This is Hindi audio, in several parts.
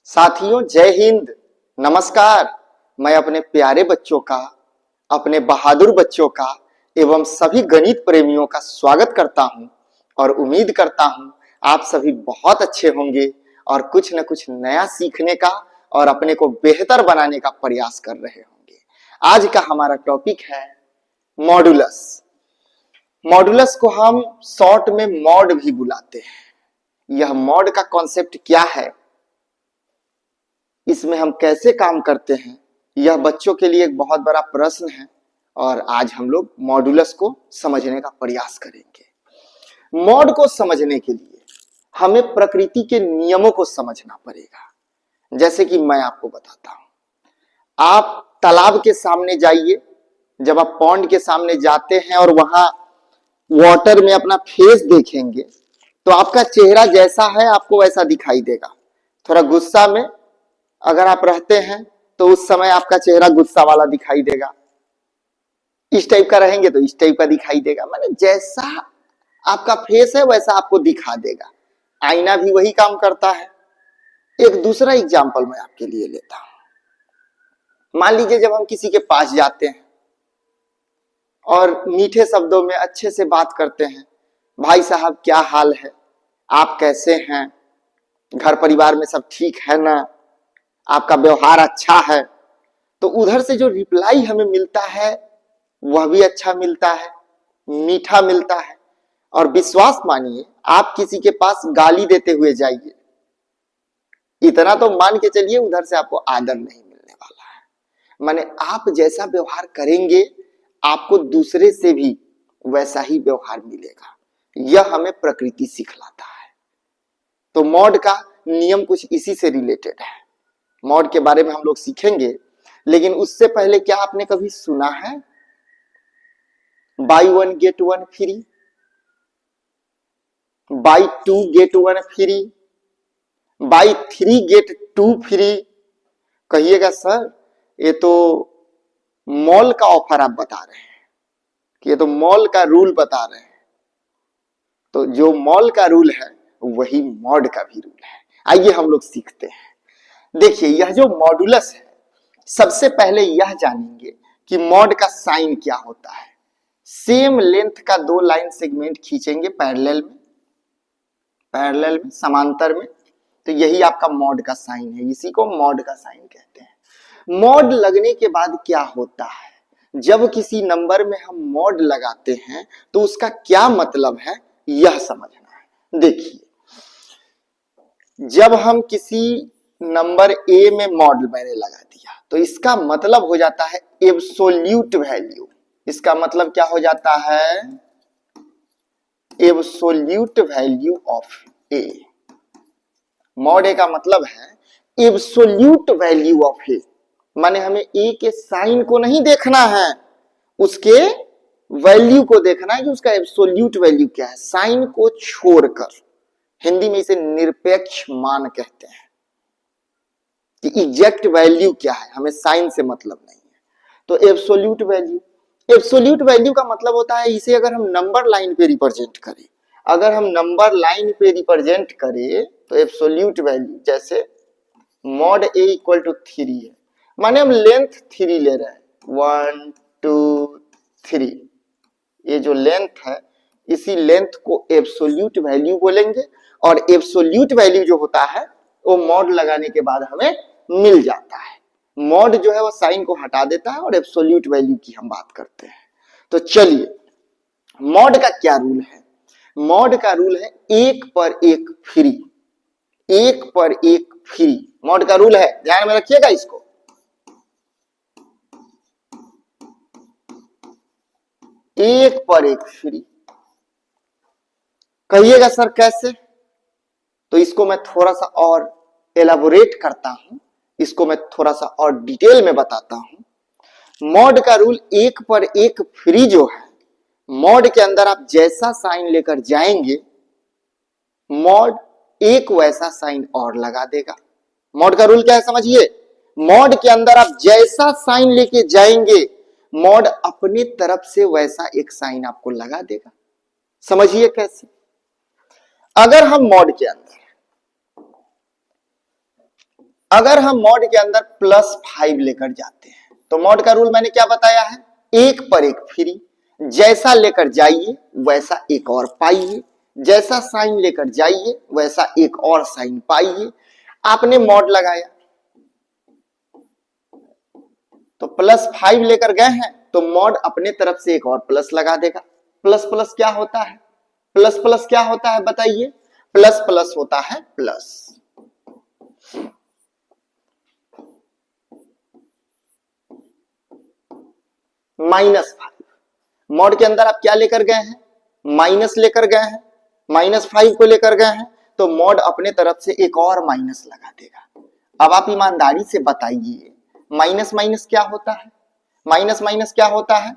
साथियों, जय हिंद। नमस्कार। मैं अपने प्यारे बच्चों का, अपने बहादुर बच्चों का एवं सभी गणित प्रेमियों का स्वागत करता हूं और उम्मीद करता हूं आप सभी बहुत अच्छे होंगे और कुछ न कुछ नया सीखने का और अपने को बेहतर बनाने का प्रयास कर रहे होंगे। आज का हमारा टॉपिक है मॉडुलस। मॉडुलस को हम शॉर्ट में मॉड भी बुलाते हैं। यह मॉड का कॉन्सेप्ट क्या है, इसमें हम कैसे काम करते हैं, यह बच्चों के लिए एक बहुत बड़ा प्रश्न है और आज हम लोग मॉडुलस को समझने का प्रयास करेंगे। मॉड को समझने के लिए हमें प्रकृति के नियमों को समझना पड़ेगा। जैसे कि मैं आपको बताता हूं, आप तालाब के सामने जाइए। जब आप पॉन्ड के सामने जाते हैं और वहां वाटर में अपना फेस देखेंगे तो आपका चेहरा जैसा है आपको वैसा दिखाई देगा। थोड़ा गुस्सा में अगर आप रहते हैं तो उस समय आपका चेहरा गुस्सा वाला दिखाई देगा, इस टाइप का रहेंगे तो इस टाइप का दिखाई देगा। माने जैसा आपका फेस है वैसा आपको दिखा देगा। आईना भी वही काम करता है। एक दूसरा एग्जांपल मैं आपके लिए लेता हूं। मान लीजिए जब हम किसी के पास जाते हैं और मीठे शब्दों में अच्छे से बात करते हैं, भाई साहब क्या हाल है, आप कैसे हैं, घर परिवार में सब ठीक है ना, आपका व्यवहार अच्छा है, तो उधर से जो रिप्लाई हमें मिलता है वह भी अच्छा मिलता है, मीठा मिलता है। और विश्वास मानिए, आप किसी के पास गाली देते हुए जाइए, इतना तो मान के चलिए उधर से आपको आदर नहीं मिलने वाला है। माने आप जैसा व्यवहार करेंगे आपको दूसरे से भी वैसा ही व्यवहार मिलेगा। यह हमें प्रकृति सिखलाता है। तो मॉड का नियम कुछ इसी से रिलेटेड है। मॉड के बारे में हम लोग सीखेंगे, लेकिन उससे पहले क्या आपने कभी सुना है buy one get one free, buy two get one free, buy three get two free? कहिएगा सर ये तो मॉल का ऑफर आप बता रहे हैं, कि ये तो मॉल का रूल बता रहे हैं। तो जो मॉल का रूल है वही मॉड का भी रूल है। आइए हम लोग सीखते हैं। देखिए, यह जो मॉडुलस है, सबसे पहले यह जानेंगे कि मॉड का साइन क्या होता है। सेम लेंथ का दो लाइन सेगमेंट खींचेंगे पैरेलल में समांतर में, तो यही आपका मॉड का साइन है। इसी को मॉड का साइन कहते हैं। मॉड लगने के बाद क्या होता है, जब किसी नंबर में हम मॉड लगाते हैं तो उसका क्या मतलब है यह समझना है। देखिए, जब हम किसी नंबर ए में मॉड मैंने लगा दिया तो इसका मतलब हो जाता है एब्सोल्यूट वैल्यू। इसका मतलब क्या हो जाता है, absolute value of A. Mod A का मतलब है एब्सोल्यूट वैल्यू ऑफ ए। माने हमें ए के साइन को नहीं देखना है, उसके वैल्यू को देखना है कि उसका एब्सोल्यूट वैल्यू क्या है, साइन को छोड़कर। हिंदी में इसे निरपेक्ष मान कहते हैं कि एग्जैक्ट वैल्यू क्या है, हमें साइन से मतलब नहीं है। तो एब्सोल्यूट वैल्यू, एब्सोल्यूट वैल्यू का मतलब होता है इसे अगर हम नंबर लाइन पे रिप्रेजेंट करें, अगर हम नंबर लाइन पे रिप्रेजेंट करें तो एब्सोल्यूट वैल्यू, जैसे मॉड ए इक्वल टू 3 है, माने हम लेंथ 3 ले रहे हैं, 1 2 3, ये जो लेंथ है इसी लेंथ को एब्सोल्यूट वैल्यू बोलेंगे। और एब्सोल्यूट वैल्यू जो होता है वो मॉड लगाने के बाद हमें मिल जाता है। मॉड जो है वो साइन को हटा देता है और एब्सोल्यूट वैल्यू की हम बात करते हैं। तो चलिए, मॉड का क्या रूल है। मॉड का रूल है एक पर एक फ्री, एक पर एक फ्री मॉड का रूल है। ध्यान में रखिएगा इसको। एक पर एक फ्री। कहिएगा सर कैसे, तो इसको मैं थोड़ा सा और एलाबोरेट करता हूं, इसको मैं थोड़ा सा और डिटेल में बताता हूं। मॉड का रूल एक पर एक फ्री जो है, मॉड के अंदर आप जैसा साइन लेकर जाएंगे मॉड एक वैसा साइन और लगा देगा। मॉड का रूल क्या है समझिए, मॉड के अंदर आप जैसा साइन लेके जाएंगे मॉड अपने तरफ से वैसा एक साइन आपको लगा देगा। समझिए कैसे। अगर हम मॉड के अंदर अगर हम मॉड के अंदर +5 लेकर जाते हैं तो मॉड का रूल मैंने क्या बताया है, एक पर एक फ्री, जैसा लेकर जाइए वैसा एक और पाइए, जैसा साइन लेकर जाइए वैसा एक और साइन पाइए। आपने मॉड लगाया तो +5 लेकर गए हैं तो मॉड अपने तरफ से एक और प्लस लगा देगा। प्लस प्लस क्या होता है, प्लस प्लस क्या होता है बताइए, प्लस प्लस होता है प्लस। -5 मॉड के अंदर आप क्या लेकर गए हैं, माइनस लेकर गए हैं, -5 को लेकर गए हैं तो मॉड अपने तरफ से एक और माइनस लगा देगा। अब आप ईमानदारी से बताइए माइनस माइनस क्या होता है, माइनस माइनस क्या होता है,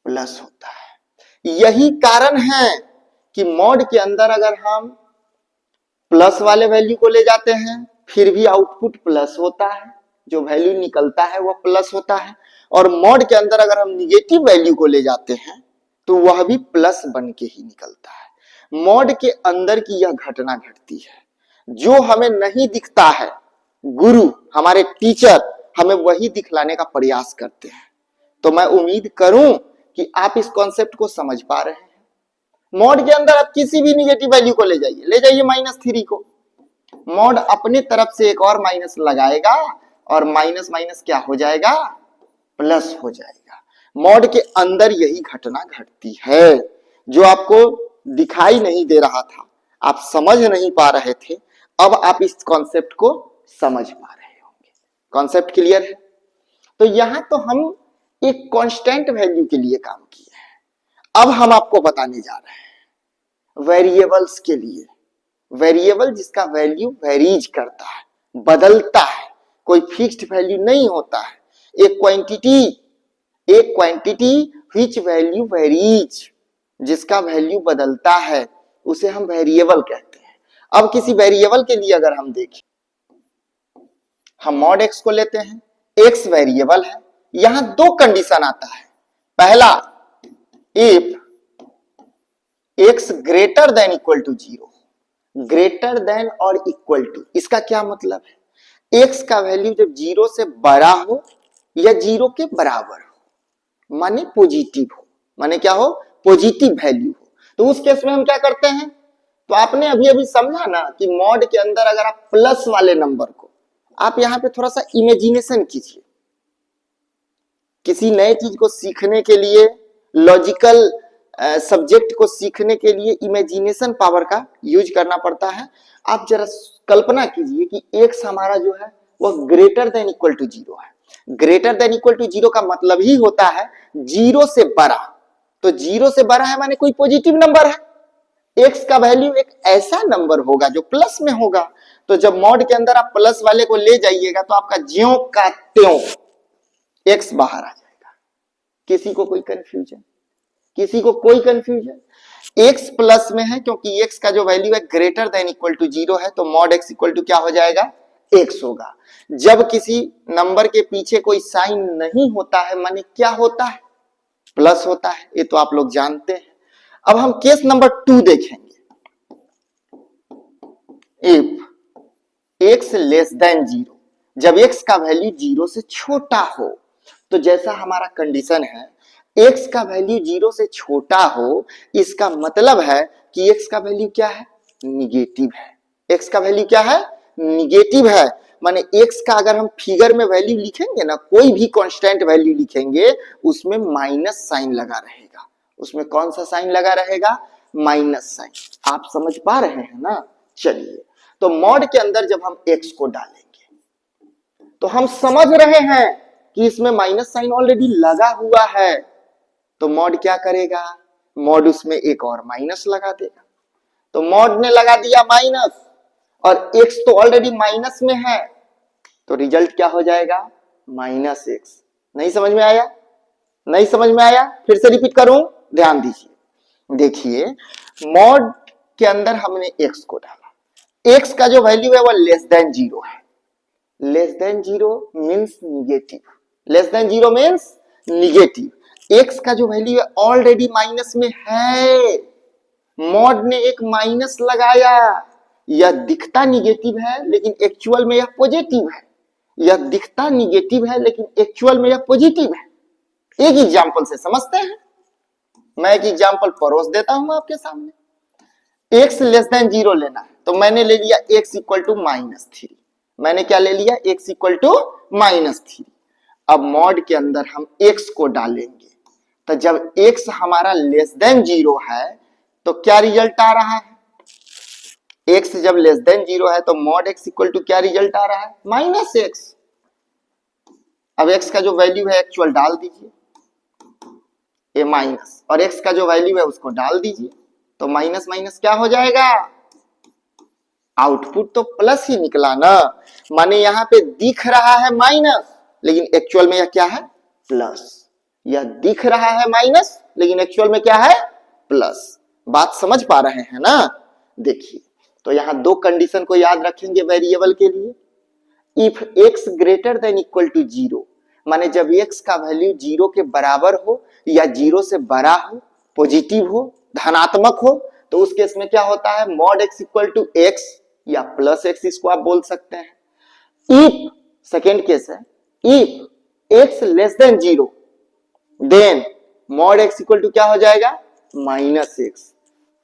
प्लस होता है। यही कारण है कि मॉड के अंदर अगर हम प्लस वाले वैल्यू को ले जाते हैं फिर भी आउटपुट प्लस होता है, जो वैल्यू निकलता है वह प्लस होता है। और मॉड के अंदर अगर हम निगेटिव वैल्यू को ले जाते हैं तो वह भी प्लस बन के ही निकलता है। मॉड के अंदर की यह घटना घटती है, जो हमें नहीं दिखता है गुरु हमारे टीचर हमें वही दिखलाने का प्रयास करते हैं। तो मैं उम्मीद करूं कि आप इस कॉन्सेप्ट को समझ पा रहे हैं। मॉड के अंदर आप किसी भी निगेटिव वैल्यू को ले जाइए -3 को, मॉड अपने तरफ से एक और माइनस लगाएगा और माइनस माइनस क्या हो जाएगा, प्लस हो जाएगा। मॉड के अंदर यही घटना घटती है, जो आपको दिखाई नहीं दे रहा था, आप समझ नहीं पा रहे थे, अब आप इस कॉन्सेप्ट को समझ पा रहे होंगे। कॉन्सेप्ट क्लियर है? तो यहां तो हम एक कांस्टेंट वैल्यू के लिए काम किए हैं। अब हम आपको बताने जा रहे हैं वेरिएबल्स के लिए। वेरिएबल जिसका वैल्यू वेरीज करता है, बदलता है, कोई फिक्स्ड वैल्यू नहीं होता है। एक क्वांटिटी व्हिच वैल्यू वेरीज, जिसका वैल्यू बदलता है उसे हम वेरिएबल कहते हैं। अब किसी वेरिएबल के लिए अगर हम देखें, हम मॉड x को लेते हैं, x वेरिएबल है, यहां दो कंडीशन आता है। पहला, if x greater than equal to 0, greater than और इक्वल टू, इसका क्या मतलब है, x का वैल्यू जब 0 से बड़ा हो या 0 के बराबर हो, माने पॉजिटिव हो, माने क्या हो, पॉजिटिव वैल्यू हो, तो उस केस में हम क्या करते हैं, तो आपने अभी अभी समझा ना कि मॉड के अंदर अगर आप प्लस वाले नंबर को, आप यहां पे थोड़ा सा इमेजिनेशन कीजिए। किसी नए चीज को सीखने के लिए, लॉजिकल सब्जेक्ट को सीखने के लिए इमेजिनेशन पावर का यूज करना पड़ता है। आप जरा कल्पना कीजिए कि x हमारा जो है वह ग्रेटर देन इक्वल टू 0 है। ग्रेटर देन इक्वल टू 0 का मतलब ही होता है 0 से बड़ा, तो 0 से बड़ा है माने कोई पॉजिटिव नंबर है। x का वैल्यू एक ऐसा नंबर होगा जो प्लस में होगा। तो जब मॉड के अंदर आप प्लस वाले को ले जाइएगा तो आपका ज्यों का त्यों x बाहर आ जाएगा। किसी को कोई कंफ्यूजन, किसी को कोई कंफ्यूजन, x प्लस में है क्योंकि x का जो वैल्यू है ग्रेटर देन इक्वल टू 0 है, तो मॉड x इक्वल टू क्या हो जाएगा, x होगा। जब किसी नंबर के पीछे कोई साइन नहीं होता है माने क्या होता है, प्लस होता है, ये तो आप लोग जानते हैं। अब हम केस नंबर 2 देखेंगे। इफ x लेस देन 0, जब x का वैल्यू 0 से छोटा हो, तो जैसा हमारा कंडीशन है x का वैल्यू 0 से छोटा हो, इसका मतलब है कि x का वैल्यू क्या है, निगेटिव है। x का वैल्यू क्या है, निगेटिव है, माने x का अगर हम फिगर में वैल्यू लिखेंगे ना, कोई भी कांस्टेंट वैल्यू लिखेंगे उसमें माइनस साइन लगा रहेगा। उसमें कौन सा साइन लगा रहेगा, माइनस साइन। आप समझ पा रहे हैं ना? चलिए, तो मॉड के अंदर जब हम x को डालेंगे तो हम समझ रहे हैं कि इसमें माइनस साइन ऑलरेडी लगा हुआ है, तो मॉड क्या करेगा, मॉड उसमें एक और माइनस लगा देगा। तो मॉड ने लगा दिया माइनस और x तो ऑलरेडी माइनस में है, तो रिजल्ट क्या हो जाएगा, -x। नहीं समझ में आया, नहीं समझ में आया, फिर से रिपीट करूं, ध्यान दीजिए। देखिए, मॉड के अंदर हमने x को डाला, x का जो वैल्यू है वह लेस देन 0 है। Less than 0 means negative, less than 0 means negative. x का जो वैल्यू है ऑलरेडी माइनस में है, मॉड ने एक माइनस लगाया, यह दिखता निगेटिव है लेकिन एक्चुअल में यह पॉजिटिव है। यह दिखता निगेटिव है लेकिन एक्चुअल में यह पॉजिटिव है। एक एग्जांपल से समझते हैं। मैं एक एग्जांपल परोस देता हूं आपके सामने। x लेस देन 0 लेना है, तो मैंने ले लिया x इक्वल टू -3। मैंने क्या ले लिया? x equal to -3। अब मॉड के अंदर हम x को डालेंगे, तो जब x हमारा लेस देन 0 है तो क्या रिजल्ट आ रहा है? x जब लेस देन 0 है तो मॉड x इक्वल टू क्या रिजल्ट आ रहा है? -x। अब x का जो वैल्यू है एक्चुअल डाल दीजिए, ए माइनस, और x का जो वैल्यू है उसको डाल दीजिए, तो माइनस माइनस क्या हो जाएगा? आउटपुट तो प्लस ही निकला ना। माने यहां पे दिख रहा है माइनस लेकिन एक्चुअल में यह क्या है? प्लस। यह दिख रहा है माइनस लेकिन एक्चुअल में क्या है? प्लस। बात समझ पा रहे हैं ना? देखिए, तो यहां दो कंडीशन को याद रखेंगे वेरिएबल के लिए। If x greater than equal to 0, माने जब x का वैल्यू 0 के बराबर हो या 0 से बड़ा हो, पॉजिटिव हो, धनात्मक हो, तो उस केस में क्या होता है? Mod x equal to x या प्लस x, इसको आप बोल सकते हैं। इफ, सेकेंड केस है, if x less than 0, then mod x equal to क्या हो जाएगा? -x।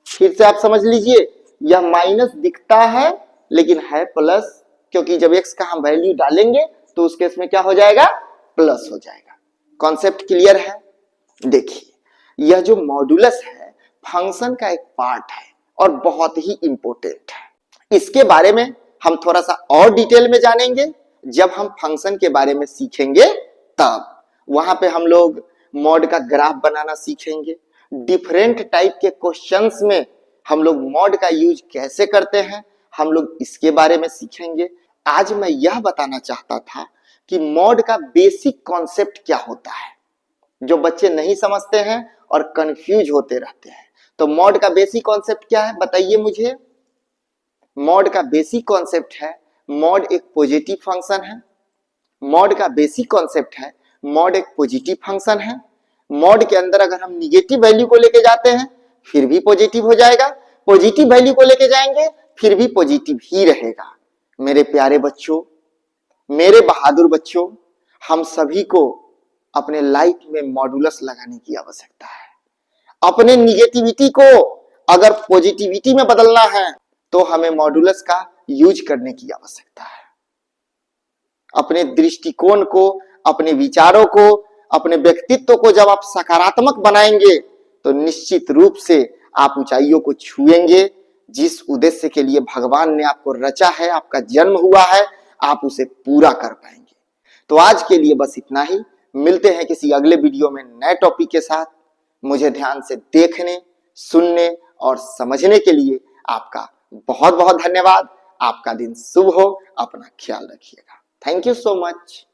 फिर से आप समझ लीजिए, यह माइनस दिखता है लेकिन है प्लस, क्योंकि जब x का हम वैल्यू डालेंगे तो उस केस में क्या हो जाएगा? प्लस हो जाएगा। कॉन्सेप्ट क्लियर है? देखिए, यह जो मॉडुलस है फंक्शन का एक पार्ट है और बहुत ही इंपॉर्टेंट है। इसके बारे में हम थोड़ा सा और डिटेल में जानेंगे जब हम फंक्शन के बारे में सीखेंगे, तब वहां पे हम लोग मॉड का ग्राफ बनाना सीखेंगे। डिफरेंट टाइप के क्वेश्चंस में हम लोग मॉड का यूज कैसे करते हैं, हम लोग इसके बारे में सीखेंगे। आज मैं यह बताना चाहता था कि मॉड का बेसिक कॉन्सेप्ट क्या होता है, जो बच्चे नहीं समझते हैं और कंफ्यूज होते रहते हैं। तो मॉड का बेसिक कॉन्सेप्ट क्या है बताइए मुझे? मॉड का बेसिक कॉन्सेप्ट है, मॉड एक पॉजिटिव फंक्शन है। मॉड का बेसिक कॉन्सेप्ट है, मॉड एक पॉजिटिव फंक्शन है। मॉड के अंदर अगर हम निगेटिव वैल्यू को लेके जाते हैं फिर भी पॉजिटिव हो जाएगा, पॉजिटिव वैल्यू को लेके जाएंगे फिर भी पॉजिटिव ही रहेगा। मेरे प्यारे बच्चों, मेरे बहादुर बच्चों, हम सभी को अपने लाइफ में मॉडुलस लगाने की आवश्यकता है। अपने निगेटिविटी को अगर पॉजिटिविटी में बदलना है तो हमें मॉडुलस का यूज करने की आवश्यकता है। अपने दृष्टिकोण को, अपने विचारों को, अपने व्यक्तित्व को जब आप सकारात्मक बनाएंगे तो निश्चित रूप से आप ऊंचाइयों को छुएंगे। जिस उद्देश्य के लिए भगवान ने आपको रचा है, आपका जन्म हुआ है, आप उसे पूरा कर पाएंगे। तो आज के लिए बस इतना ही। मिलते हैं किसी अगले वीडियो में नए टॉपिक के साथ। मुझे ध्यान से देखने, सुनने और समझने के लिए आपका बहुत बहुत धन्यवाद। आपका दिन शुभ हो। अपना ख्याल रखिएगा। Thank you so much.